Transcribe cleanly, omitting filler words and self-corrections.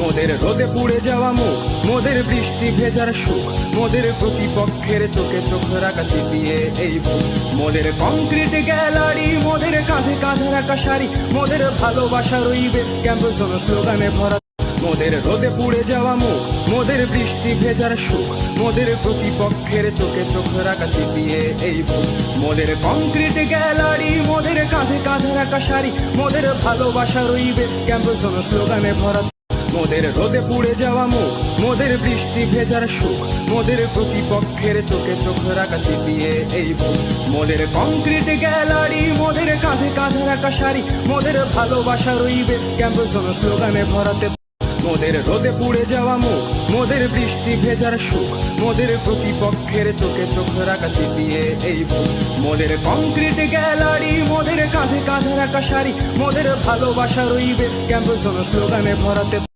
মোদের রোদে পুড়ে যাওয়া মুখ, মোদের বৃষ্টি ভেজার সুখ, মোদের প্রতিপক্ষের চোখে চোখ রাখা চিপিয়ে এই বুক, মোদের কংক্রিট গ্যালারি, মোদের কাঁধে কাঁধে রাখা শাড়ি, মোদের ভালোবাসার ওই বেস ক্যাম্প জোন স্লোগানে ভরা। মোদের রোদে পুড়ে যাওয়া মুখ, মোদের বৃষ্টি ভেজার সুখ, মোদের প্রতিপক্ষের চোখে চোখ রাখা চিপিয়ে এই বুক, মোদের কংক্রিট গ্যালারি, মোদের কাঁধে কাঁধে রাখা শাড়ি, মোদের ভালোবাসার ওই বেস ক্যাম্প জোন স্লোগানে ভরা। মোদের রোদে পুড়ে যাওয়া মুখ, মোদের বৃষ্টি ভেজার সুখ, মোদের প্রতিপক্ষের চোখে চোখ রাখা চিপিয়ে এই বুক, মোদের কংক্রিট গ্যালারি, মোদের কাঁধে কাঁধে রাখা শাড়ি, মোদের ভালোবাসার ওই বেস ক্যাম্প জোন স্লোগানে ভরাতে। মোদের রোদে পুড়ে যাওয়া মুখ, মোদের বৃষ্টি ভেজার সুখ, মোদের প্রতিপক্ষের চোখে চোখ রাখা চিপিয়ে এই বুক, মোদের কংক্রিট গ্যালারি, মোদের কাঁধে কাঁধে রাখা শাড়ি, মোদের ভালোবাসার ওই বেস ক্যাম্প জোন স্লোগানে ভরাতে।